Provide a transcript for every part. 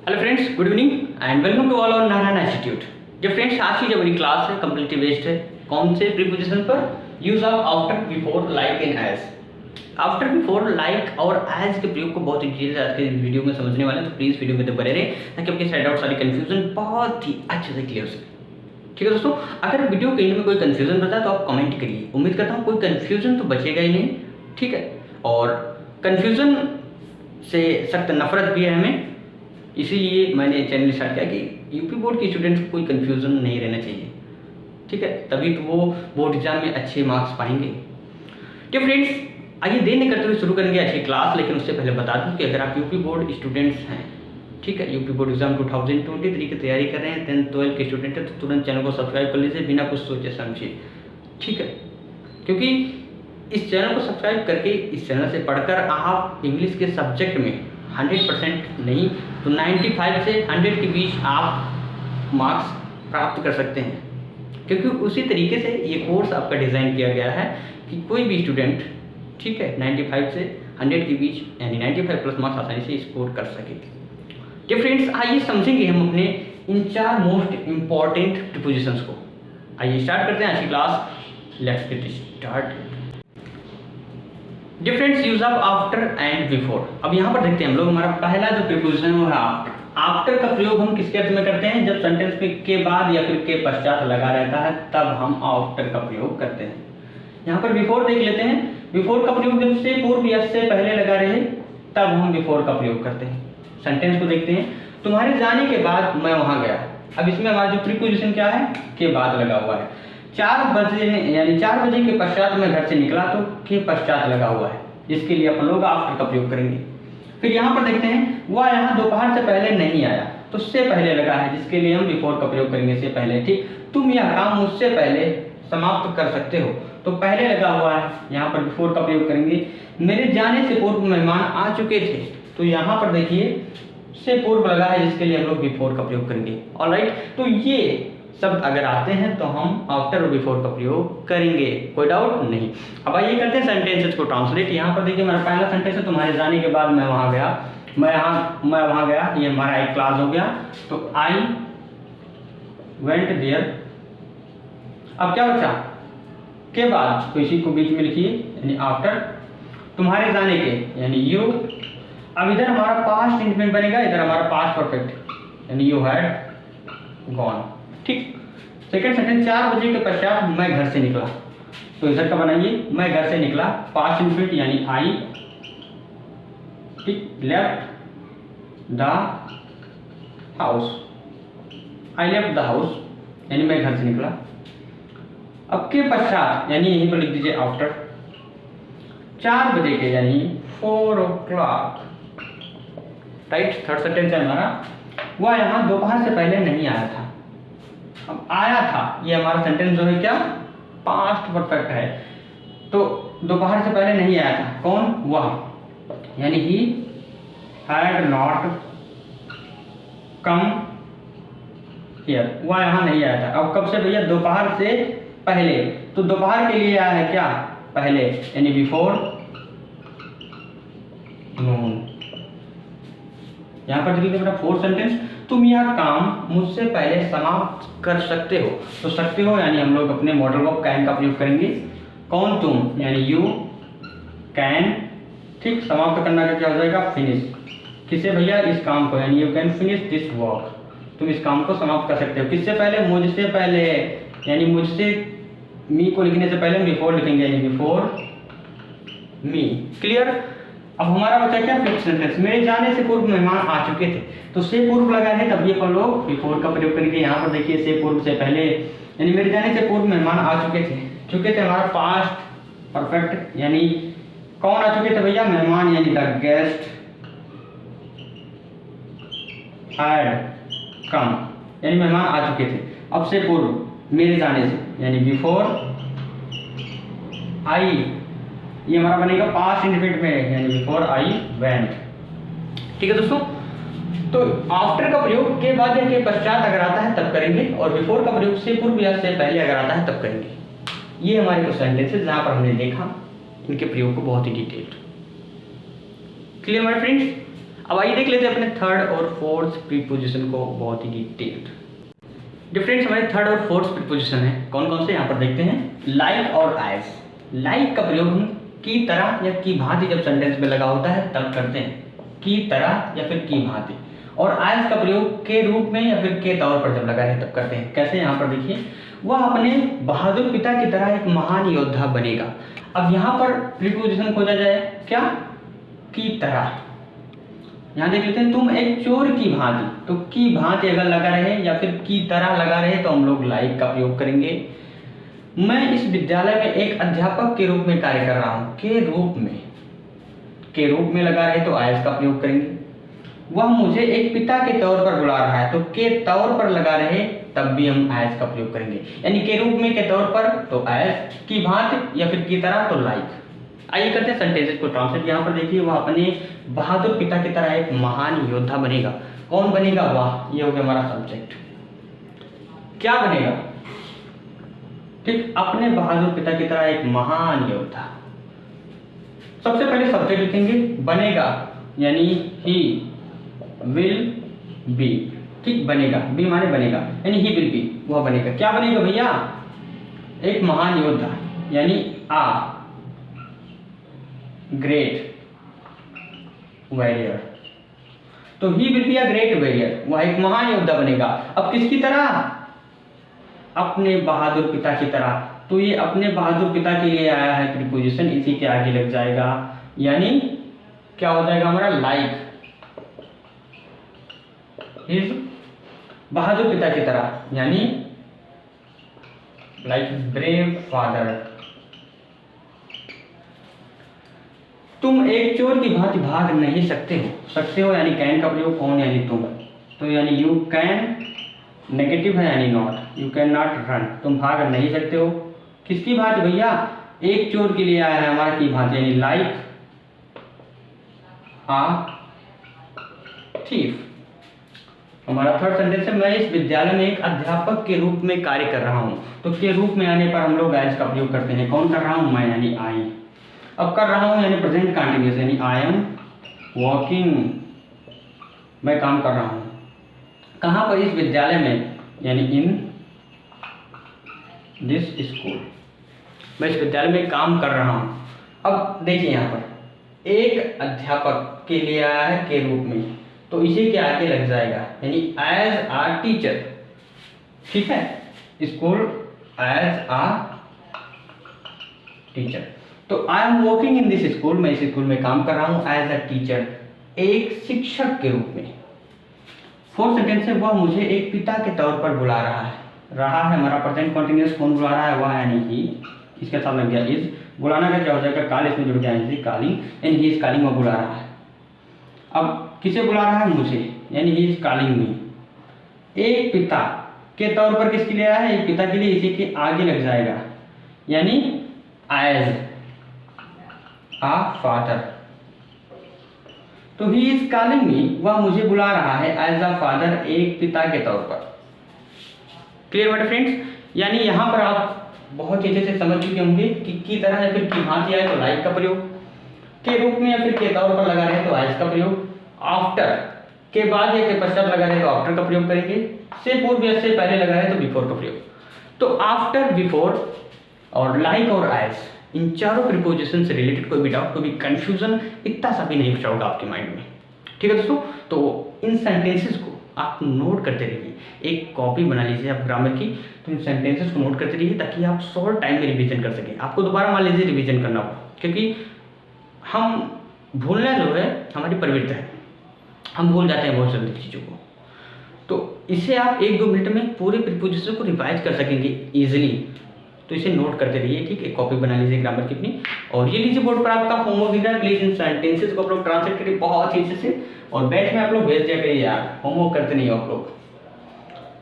Hello friends, good evening and welcome to all on Narayan institute. जो friends आज की जो बड़ी क्लास है कम्प्लीटली बेस्ड है कौन से प्रीपोजिशन पर, use of after, before, like and as. After, before, like और एज के प्रयोग को बहुत ही डिटेल आज के वीडियो में समझने वाले हैं, तो प्लीज वीडियो में तो बने रहे ताकि आपके साइड आउट सारी कंफ्यूजन बहुत ही अच्छे से क्लियर हो सके। ठीक है दोस्तों, अगर वीडियो के एंड में कोई कंफ्यूजन बचा तो आप कमेंट करिए। उम्मीद करता हूँ कोई कंफ्यूजन तो बचेगा ही नहीं। ठीक है, और कंफ्यूजन से सख्त नफरत भी है हमें, इसीलिए मैंने चैनल स्टार्ट किया कि यूपी बोर्ड के स्टूडेंट्स को कोई कंफ्यूजन नहीं रहना चाहिए। ठीक है, तभी तो वो बोर्ड एग्जाम में अच्छे मार्क्स पाएंगे। तो फ्रेंड्स, आइए देर नहीं करते हुए शुरू करेंगे अच्छी क्लास। लेकिन उससे पहले बता दूं कि अगर आप यूपी बोर्ड स्टूडेंट्स हैं, ठीक है, यूपी बोर्ड एग्जाम 2023 की तैयारी कर रहे हैं, 10th 12th के स्टूडेंट हैं, तो तुरंत चैनल को सब्सक्राइब कर लीजिए बिना कुछ सोचे समझे। ठीक है, क्योंकि इस चैनल को सब्सक्राइब करके इस चैनल से पढ़कर आप इंग्लिश के सब्जेक्ट में 100% नहीं तो 95 से 100 के बीच आप मार्क्स प्राप्त कर सकते हैं। क्योंकि उसी तरीके से ये कोर्स आपका डिज़ाइन किया गया है कि कोई भी स्टूडेंट, ठीक है, 95 से 100 के बीच यानी 95 प्लस मार्क्स आसानी से स्कोर कर सके। तो फ्रेंड्स, आइए समझेंगे हम अपने इन 4 मोस्ट इम्पॉर्टेंट प्रीपोजिशंस को। आइए स्टार्ट करते हैं आज की class. Let's get start. Different use of after and before. अब यहाँ पर देखते हैं हम लोग, हमारा पहला जो प्रीपोजिशन है वो है आफ्टर। आफ्टर का प्रयोग हम किसके अर्थ में करते हैं? जब सेंटेंस में के बाद या फिर के पश्चात लगा रहता है तब हम आफ्टर का प्रयोग करते हैं। यहाँ पर बिफोर देख लेते हैं। बिफोर का प्रयोग जब से पूर्व या से पहले लगा रहे तब हम बिफोर का प्रयोग करते हैं। सेंटेंस को देखते हैं, तुम्हारे जाने के बाद मैं वहां गया। अब इसमें हमारा जो प्रीपोजिशन क्या है? के बाद लगा हुआ है। 4 बजे यानी 4 बजे के पश्चात मैं घर से निकला तो के पश्चात लगा हुआ है, जिसके लिए अपन लोग आफ्टर का प्रयोग करेंगे। फिर यहाँ पर देखते हैं, वह यहाँ दोपहर से पहले नहीं आया तो से पहले लगा है, जिसके लिए हम बिफोर का प्रयोग करेंगे, से पहले। ठीक, तुम यह काम मुझसे पहले समाप्त कर सकते हो तो पहले लगा हुआ है, यहाँ पर बिफोर का प्रयोग करेंगे। मेरे जाने से पूर्व मेहमान आ चुके थे तो यहाँ पर देखिए से पूर्व लगा है, जिसके लिए हम लोग बिफोर का प्रयोग करेंगे। ऑलराइट, तो ये शब्द अगर आते हैं तो हम आफ्टर और बिफोर का प्रयोग करेंगे, कोई डाउट नहीं। अब आइए करते हैं सेंटेंसेस को ट्रांसलेट। यहाँ पर देखिए मेरा पहला सेंटेंस है, तुम्हारे जाने के बाद मैं वहां गया। मैं वहां गया, ये हमारा एक क्लास हो गया। तो आई वेंट देयर। अब क्या बचा? के बाद, तो इसी को बीच में लिखिए यानी आफ्टर। तुम्हारे जाने के यानी यू। अब इधर हमारा पास्ट इंडेफिनिट बनेगा, इधर हमारा पास्ट परफेक्ट यानी यू हैड गॉन। ठीक, सेकंड सेंटेंस, 4 बजे के पश्चात मैं घर से निकला, तो इधर का बनाइए मैं घर से निकला, पास्ट इंडेफिनिट यानी आई। ठीक, left the house. I left the house यानी मैं घर से निकला। अब के पश्चात यानी यहीं पर लिख दीजिए आफ्टर। 4 बजे के यानी 4 o'clock। राइट, थर्ड सेंटेंस है हमारा, वह यहाँ दोपहर से पहले नहीं आया था। अब आया था, ये हमारा सेंटेंस जो है क्या? पास्ट परफेक्ट है। तो दोपहर से पहले नहीं आया था, कौन? वह यानी he had not come here. वह यहाँ नहीं आया था। अब कब से भैया? दोपहर से पहले। तो दोपहर के लिए आया है क्या? पहले यानी बिफोर नून। यहाँ पर देखिए मेरा फोर्थ सेंटेंस, तुम यह काम मुझसे पहले समाप्त कर सकते हो। तो सकते हो यानी हम लोग अपने मॉडल वर्ब कैन का प्रयोग करेंगे। कौन? तुम यानी यू कैन। ठीक, समाप्त करना का क्या हो जाएगा? फिनिश। किसे भैया? इस काम को, यानी you can finish this work. तुम इस काम को समाप्त कर सकते हो। किससे पहले? मुझसे पहले, यानी मुझसे मी को लिखने से पहले बिफोर लिखेंगे यानी बिफोर मी। क्लियर? अब हमारा बचा क्या? फिफ्थ सेंटेंस, मेरे जाने से पूर्व मेहमान आ चुके थे। तो से पूर्व लगा है तब ये अपन लोग बिफोर का प्रयोग करेंगे। यहाँ पर देखिए से पूर्व से पहले यानी मेरे जाने से पूर्व मेहमान आ चुके थे। चुके थे हमारा पास्ट परफेक्ट यानी कौन आ चुके थे भैया? मेहमान यानी द गेस्ट हैड कम यानी मेहमान आ चुके थे। अब से पूर्व मेरे जाने से यानी बिफोर आई, ये हमारा बनेगा पास्ट इंडेफिनिट में यानी बिफोर आई वेंट। ठीक है दोस्तों, तो आफ्टर का प्रयोग के बाद या के पश्चात अगर आता है तब करेंगे, और बिफोर का प्रयोग से पूर्व या से पहले अगर आता है तब करेंगे। ये हमारे कुछ सेंटेंसेस जहां पर हमने देखा इनके प्रयोग को बहुत ही डिटेल्ड। Clear my friends? अब आइए देख लेते हैं अपने थर्ड और फोर्थ प्रीपोजिशन को बहुत ही डिटेल्ड। डिफरेंस हमारे थर्ड और फोर्थ प्रीपोजिशन है, कौन कौन से यहाँ पर देखते हैं। लाइक और एज। लाइक का प्रयोग हम की तरह या की भांति जब सेंटेंस में लगा होता है तब करते हैं, की तरह या फिर की भांति। और एज का प्रयोग के रूप में या फिर के तौर पर जब लगा है तब करते हैं। कैसे, यहाँ पर देखिए, वह अपने बहादुर पिता की तरह एक महान योद्धा बनेगा। अब यहाँ पर प्रीपोजिशन खोजा जाए क्या, की तरह। यहाँ देख लेते हैं, तुम एक चोर की भांति, तो की भांति अगर लगा रहे या फिर की तरह लगा रहे तो हम लोग लाइक का प्रयोग करेंगे। मैं इस विद्यालय में एक अध्यापक के रूप में कार्य कर रहा हूँ, के रूप में लगा रहे तो एज का प्रयोग करेंगे। वह मुझे एक पिता के तौर पर बुला रहा है, तो के तौर पर लगा रहे तब भी हम एज का प्रयोग करेंगे, यानी के रूप में, के तौर पर तो एज, की भांति या फिर की तरह तो लाइक। आइए करते हैं सेंटेंसेस को ट्रांसलेट। यहाँ पर देखिए, वह अपने बहादुर पिता की तरह एक महान योद्धा बनेगा। कौन बनेगा, वह, ये हो गया हमारा सब्जेक्ट। क्या बनेगा, ठीक, अपने बहादुर पिता की तरह एक महान योद्धा। सबसे पहले सब्जेक्ट लिखेंगे, बनेगा, यानी ही विल बी, ठीक, बनेगा, बी माने बनेगा, यानी ही विल बी, वह बनेगा। क्या बनेगा भैया, एक महान योद्धा, यानी आ ग्रेट वॉरियर। तो he will be a great warrior, वह एक महान योद्धा बनेगा। अब किसकी तरह, अपने बहादुर पिता की तरह। तो ये अपने बहादुर पिता के लिए आया है प्रीपोजिशन, इसी के आगे लग जाएगा, यानी क्या हो जाएगा हमारा, लाइक हिज बहादुर पिता की तरह, यानी लाइक ब्रेव फादर। तुम एक चोर की भांति भाग नहीं सकते हो, यानी कैन का प्रयोग, कौन यानी तुम, तो यानी यू कैन, नेगेटिव है यानी not, you can not run, तुम भाग नहीं सकते हो। किसकी भांति भैया, एक चोर के लिए आया है हमारा की भांति, यानी लाइक आ थीफ। हमारा थर्ड सेंटेंस है, मैं इस विद्यालय में एक अध्यापक के रूप में कार्य कर रहा हूँ। तो के रूप में आने पर हम लोग एज का प्रयोग करते हैं। कौन कर रहा हूँ, मैं, यानी आई। अब कर रहा हूँ यानी प्रेजेंट कंटिन्यूअस, यानी आई एम वर्किंग, मैं काम कर रहा हूँ। कहाँ पर, इस विद्यालय में, यानी इन दिस स्कूल, मैं इस विद्यालय में काम कर रहा हूँ। अब देखिए यहाँ पर एक अध्यापक के लिए आया है के रूप में, तो इसी के आगे लग जाएगा, यानी एज आ टीचर, ठीक है, स्कूल एज आ टीचर। तो I am working in this school, मैं इस स्कूल में काम कर रहा हूँ एज अ टीचर, एक शिक्षक के रूप में। फोर्थ सेंटेंस है, वह मुझे एक पिता के तौर पर बुला रहा है। रहा है हमारा प्रेजेंट कंटिन्यूअस, कौन बुला रहा है, वह, यानी ही, इसके साथ लग गया इज। बुलाना का क्या हो जाएगा, काल इसमें जुड़ गया, यानी कॉलिंग, यानी ही इज कॉलिंग, वह बुला रहा है। अब किसे बुला रहा है, मुझे, यानी ही इज कॉलिंग मी। एक पिता के तौर पर किसके लिए आया है, एक पिता के लिए, इसी के आगे लग जाएगा, यानी एज आ फादर। तो ही इज कॉलिंग मी, वह मुझे बुला रहा है एज अ फादर, एक पिता के तौर पर। क्लियर बेटा फ्रेंड्स, यानी यहाँ पर आप बहुत अच्छे से समझ चुके होंगे कि की तरह या फिर की भांति आए तो लाइक का प्रयोग, के रूप में या फिर के तौर पर लगा रहे तो एज का प्रयोग, आफ्टर के बाद या के पश्चात लगा रहे तो आफ्टर का प्रयोग करेंगे, से पूर्व या से पहले लगा रहे तो बिफोर का प्रयोग। तो आफ्टर, बिफोर और लाइक और एज, इन चारों प्रीपोजिशन से रिलेटेड कोई भी डाउट, कोई भी कंफ्यूजन इतना सा भी नहीं बचा होगा आपके माइंड में। ठीक है दोस्तों, तो इन सेंटेंसेस को आप नोट करते रहिए, एक कॉपी बना लीजिए आप ग्रामर की, तो इन सेंटेंसेस को नोट करते रहिए ताकि आप शॉर्ट टाइम में रिवीजन कर सकें। आपको दोबारा मान लीजिए रिवीजन करना हो, क्योंकि हम भूलना जो है हमारी प्रवृत्ति है, हम भूल जाते हैं बहुत जल्दी चीज़ों को। तो इसे आप 1-2 मिनट में पूरे प्रीपोजिशन को रिवाइज कर सकेंगे इजीली। तो इसे नोट करते रहिए, ठीक है, कॉपी बना लीजिए ग्रामर की अपनी, और ये लीजिए बोर्ड पर आपका होमवर्क दिख रहा है, प्लीज इन सेंटेंसेस को आप लोग ट्रांसलेट करिए बहुत ही अच्छे से, और बैच में आप लोग भेज दिया करिए यार, होमवर्क करते नहीं हो आप लोग।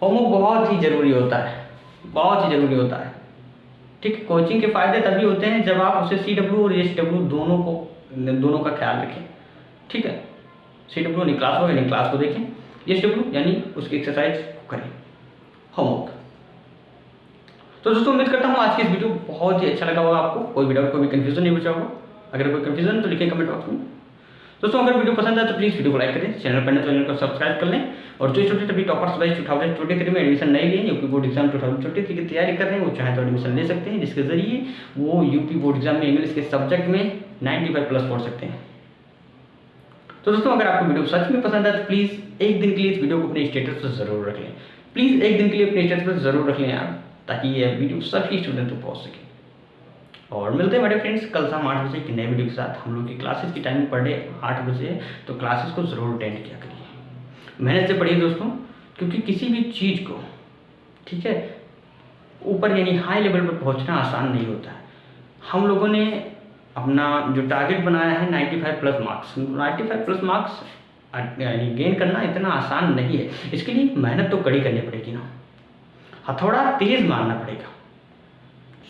होमवर्क बहुत ही जरूरी होता है, बहुत ही जरूरी होता है, ठीक है। कोचिंग के फायदे तभी होते हैं जब आप उसे CW और SW दोनों का ख्याल रखें, ठीक है। CW यानी क्लास हो, यानी क्लास को देखें, SW यानी उसकी एक्सरसाइज करें, होमवर्क। तो दोस्तों उम्मीद करता हूँ आज की इस वीडियो बहुत ही अच्छा लगा होगा आपको, कोई भी डाउट, कोई भी कंफ्यूजन नहीं बचा होगा। अगर कोई कंफ्यूजन तो लिखें कमेंट बॉक्स में। दोस्तों अगर वीडियो पसंद है तो प्लीज़ वीडियो को लाइक करें, चैनल पर नए तो चैनल को सब्सक्राइब कर लें। और जो छोटे अभी टॉपर्स बैच 2023 में एडमिशन नहीं लिए, यूपी बोर्ड एग्जाम 2023 की तैयारी कर रहे हैं, वो चाहे तो एडमिशन ले सकते हैं, जिसके जरिए वो यूपी बोर्ड एग्जाम में इंग्लिश के सब्जेक्ट में 95+ पढ़ सकते हैं। तो दोस्तों अगर आपको वीडियो सच में पसंद है तो प्लीज़ एक दिन के लिए इस वीडियो को अपने स्टेटस पर जरूर रख लें। प्लीज़ एक दिन के लिए अपने स्टेटस पर जरूर रख लें यार, ताकि ये वीडियो सभी स्टूडेंट तक पहुँच सके। और मिलते हैं बड़े फ्रेंड्स कल शाम 8 बजे एक नए वीडियो के साथ। हम लोग की क्लासेस की टाइमिंग पर डे 8 बजे, तो क्लासेस को ज़रूर अटेंड किया करिए, मेहनत से पढ़िए दोस्तों, क्योंकि किसी भी चीज़ को, ठीक है, ऊपर यानी हाई लेवल पर पहुंचना आसान नहीं होता है। हम लोगों ने अपना जो टारगेट बनाया है 95+ मार्क्स, 95+ मार्क्स यानी गेन करना इतना आसान नहीं है। इसके लिए मेहनत तो कड़ी करनी पड़ेगी ना, हथौड़ा तेज मारना पड़ेगा,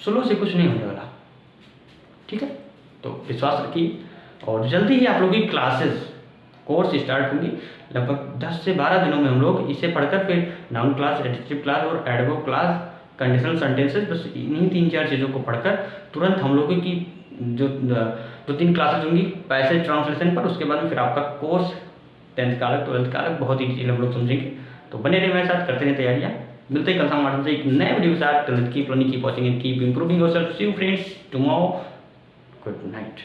स्लो से कुछ नहीं होने वाला, ठीक है। तो विश्वास रखिए और जल्दी ही आप लोगों की क्लासेस कोर्स स्टार्ट होंगी। लगभग 10 से 12 दिनों में हम लोग इसे पढ़कर फिर नाउन क्लास, एडजेक्टिव क्लास और एडवर्ब क्लास, कंडीशनल सेंटेंसेस, बस इन्हीं 3-4 चीज़ों को पढ़कर तुरंत हम लोगों की जो 2-3 क्लासेस होंगी पैसेज ट्रांसलेशन पर, उसके बाद में फिर आपका कोर्स 10th का अलग, 12th का अलग, बहुत ही डिटेल हम लोग समझेंगे। तो बने रहे मेरे साथ, करते रहे तैयारियाँ। मिलते हैं कल शाम 8 बजे एक नए वीडियो के साथ। Keep learning, keep watching and keep improving yourself. See you friends tomorrow. Good night.